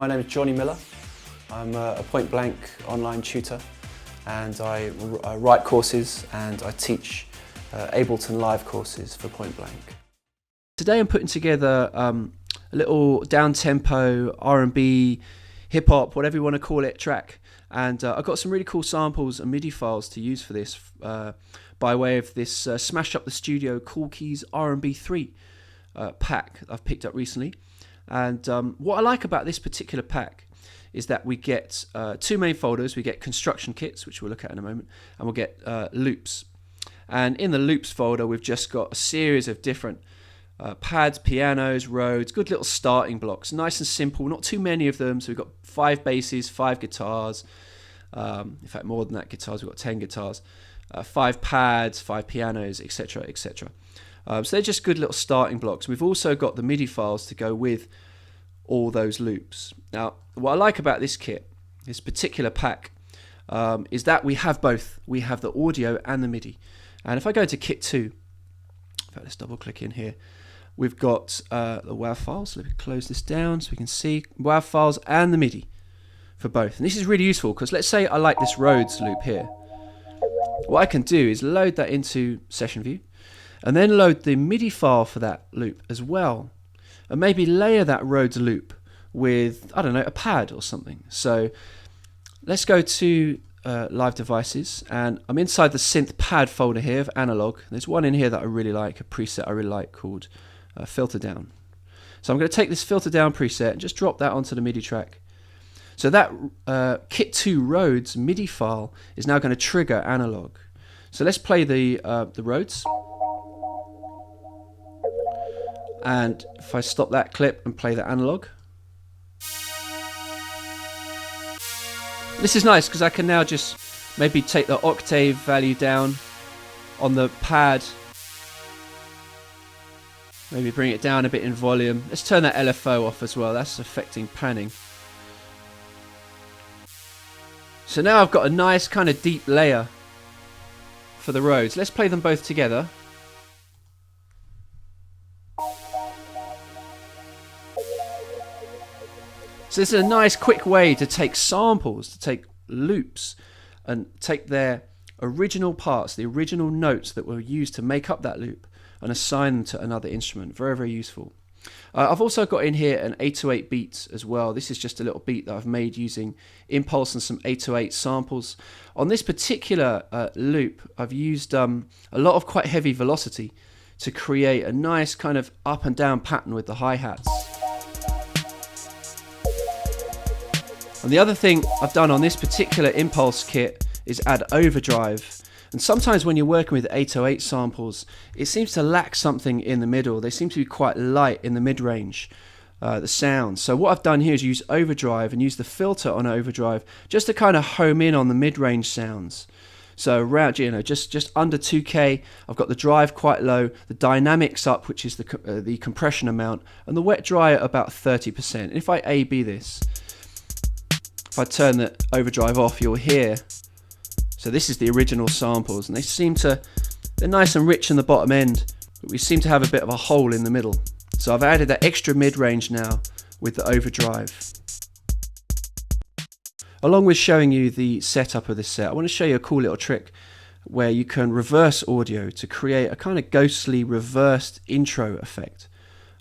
My name is Johnny Miller. I'm a point blank online tutor, and I write courses and I teach Ableton live courses for point blank. Today I'm putting together a little down-tempo R&B, hip-hop, whatever you want to call it, track, and I've got some really cool samples and MIDI files to use for this by way of this Smash Up the Studio Cool Keys R&B 3 pack I've picked up recently. And what I like about this particular pack is that we get two main folders. We get construction kits, which we'll look at in a moment, and we'll get loops. And in the loops folder, we've just got a series of different pads, pianos, Rhodes, good little starting blocks, nice and simple, not too many of them. So we've got 5 basses, 5 guitars, in fact more than that guitars, we've got 10 guitars, 5 pads, 5 pianos, etc, etc. So they're just good little starting blocks. We've also got the MIDI files to go with all those loops. Now, what I like about this kit, this particular pack, is that we have both. We have the audio and the MIDI. And if I go to kit 2, in fact, let's double click in here. We've got the WAV files. So let me close this down so we can see WAV files and the MIDI for both. And this is really useful because let's say I like this Rhodes loop here. What I can do is load that into Session View, and then load the MIDI file for that loop as well, and maybe layer that Rhodes loop with, I don't know, a pad or something. So let's go to live devices, and I'm inside the synth pad folder here of analog. There's one in here that I really like, a preset I really like called filter down. So I'm going to take this filter down preset and just drop that onto the MIDI track. So that kit 2 Rhodes MIDI file is now going to trigger analog. So let's play the Rhodes. And if I stop that clip and play the analog, this is nice because I can now just maybe take the octave value down on the pad, maybe bring it down a bit in volume. Let's turn that LFO off as well, that's affecting panning. So now I've got a nice kind of deep layer for the Rhodes. Let's play them both together. So this is a nice quick way to take samples, to take loops and take their original parts, the original notes that were used to make up that loop, and assign them to another instrument. Very, very useful. I've also got in here an 808 beat as well. This is just a little beat that I've made using Impulse and some 808 samples. On this particular loop, I've used a lot of quite heavy velocity to create a nice kind of up and down pattern with the hi-hats. And the other thing I've done on this particular Impulse kit is add overdrive. And sometimes when you're working with 808 samples, it seems to lack something in the middle. They seem to be quite light in the mid-range, the sound. So what I've done here is use overdrive and use the filter on overdrive just to kind of home in on the mid-range sounds. So around, just under 2K, I've got the drive quite low, the dynamics up, which is the compression amount, and the wet dry at about 30%. And if I A/B this, if I turn the overdrive off, you'll hear, so this is the original samples, and they're nice and rich in the bottom end, but we seem to have a bit of a hole in the middle. So I've added that extra mid-range now with the overdrive. Along with showing you the setup of this set, I want to show you a cool little trick where you can reverse audio to create a kind of ghostly reversed intro effect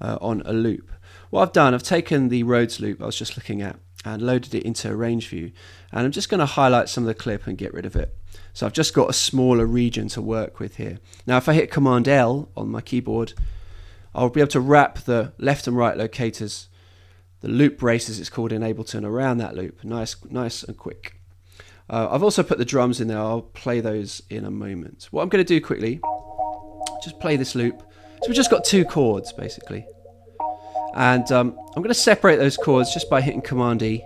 on a loop. What I've done, I've taken the Rhodes loop I was just looking at and loaded it into a range view, and I'm just going to highlight some of the clip and get rid of it. So I've just got a smaller region to work with here. Now if I hit Command L on my keyboard, I'll be able to wrap the left and right locators, the loop braces it's called in Ableton, around that loop, nice and quick. I've also put the drums in there. I'll play those in a moment. What I'm going to do quickly, just play this loop. So we've just got 2 chords basically. And I'm going to separate those chords just by hitting Command E,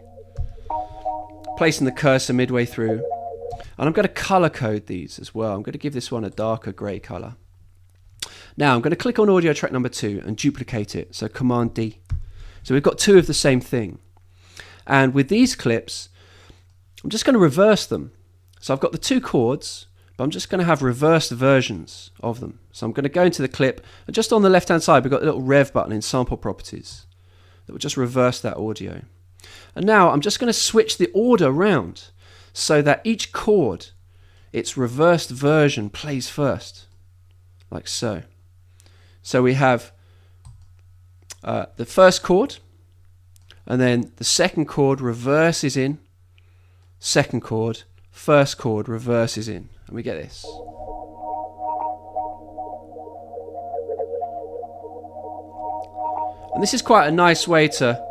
placing the cursor midway through, and I'm going to color code these as well. I'm going to give this one a darker grey color. Now I'm going to click on audio track number 2 and duplicate it, so Command D. So we've got 2 of the same thing. And with these clips, I'm just going to reverse them. So I've got the 2 chords, but I'm just going to have reversed versions of them. So I'm going to go into the clip, and just on the left hand side we've got a little rev button in sample properties that will just reverse that audio. And now I'm just going to switch the order around so that each chord, its reversed version, plays first, like so. So we have the first chord, and then the second chord reverses in, second chord, first chord reverses in, and we get this. And this is quite a nice way to,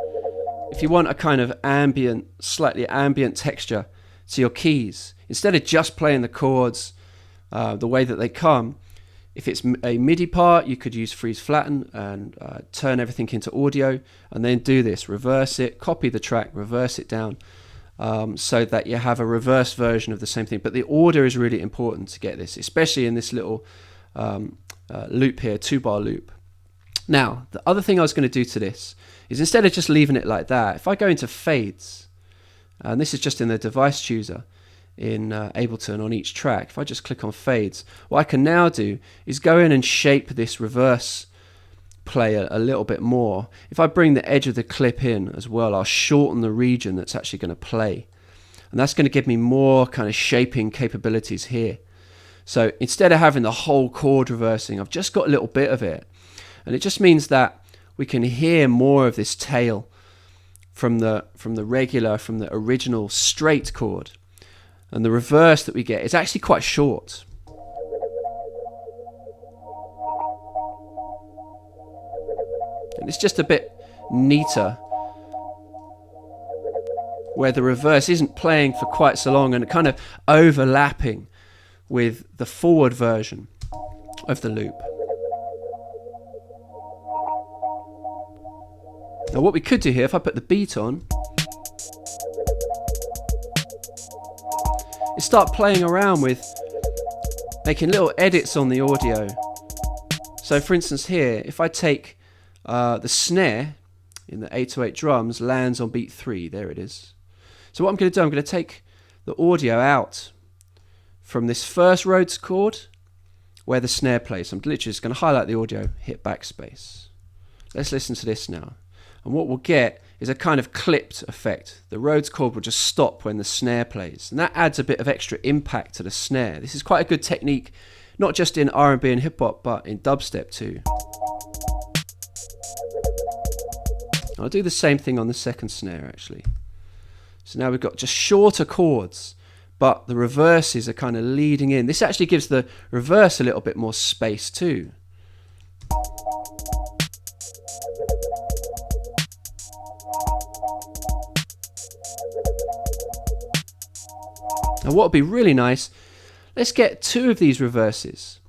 if you want a kind of ambient, slightly ambient texture to your keys, instead of just playing the chords the way that they come, if it's a MIDI part, you could use freeze flatten and turn everything into audio, and then do this, reverse it, copy the track, reverse it down, so that you have a reverse version of the same thing. But the order is really important to get this, especially in this little loop here, 2-bar loop. Now, the other thing I was going to do to this is, instead of just leaving it like that, if I go into fades, and this is just in the device chooser in Ableton on each track, if I just click on fades, what I can now do is go in and shape this reverse play a little bit more. If I bring the edge of the clip in as well, I'll shorten the region that's actually going to play. And that's going to give me more kind of shaping capabilities here. So instead of having the whole chord reversing, I've just got a little bit of it. And it just means that we can hear more of this tail from the original straight chord. And the reverse that we get is actually quite short. And it's just a bit neater, where the reverse isn't playing for quite so long and kind of overlapping with the forward version of the loop. Now what we could do here, if I put the beat on, is start playing around with making little edits on the audio. So for instance here, if I take the snare in the 808 drums lands on beat 3, there it is. So what I'm going to do, I'm going to take the audio out from this first Rhodes chord where the snare plays. So I'm literally just going to highlight the audio, hit backspace. Let's listen to this now. And what we'll get is a kind of clipped effect. The Rhodes chord will just stop when the snare plays. And that adds a bit of extra impact to the snare. This is quite a good technique, not just in R&B and hip hop, but in dubstep too. I'll do the same thing on the second snare actually. So now we've got just shorter chords, but the reverses are kind of leading in. This actually gives the reverse a little bit more space too. Now what would be really nice, let's get 2 of these reverses.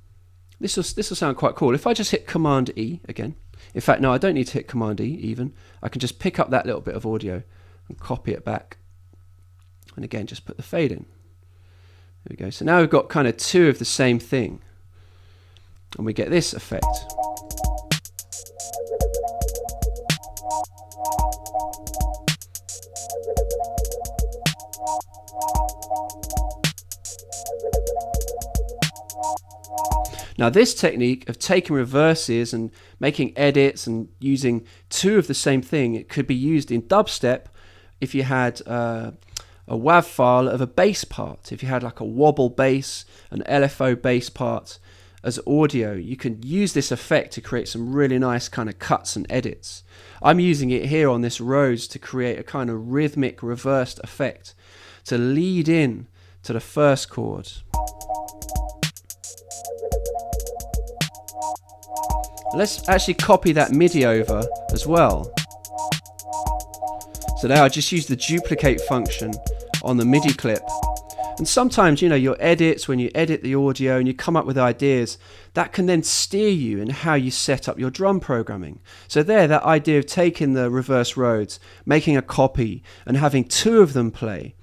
This will sound quite cool. If I just hit Command E again, in fact no, I don't need to hit Command E even. I can just pick up that little bit of audio and copy it back. And again, just put the fade in. There we go. So now we've got kind of 2 of the same thing. And we get this effect. Now this technique of taking reverses and making edits and using 2 of the same thing, it could be used in dubstep if you had a WAV file of a bass part. If you had like a wobble bass, an LFO bass part as audio, you can use this effect to create some really nice kind of cuts and edits. I'm using it here on this Rhodes to create a kind of rhythmic reversed effect to lead in to the first chord. Let's actually copy that MIDI over as well. So now I just use the duplicate function on the MIDI clip. And sometimes, you know, your edits, when you edit the audio and you come up with ideas, that can then steer you in how you set up your drum programming. So there, that idea of taking the reverse Rhodes, making a copy and having 2 of them play,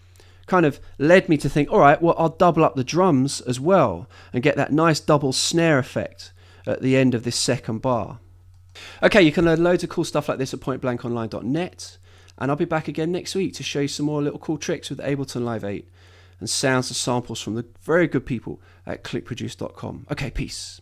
kind of led me to think, all right, well, I'll double up the drums as well and get that nice double snare effect at the end of this second bar. Okay, you can learn loads of cool stuff like this at pointblankonline.net, and I'll be back again next week to show you some more little cool tricks with Ableton Live 8 and sounds and samples from the very good people at clickproduce.com. Okay, peace.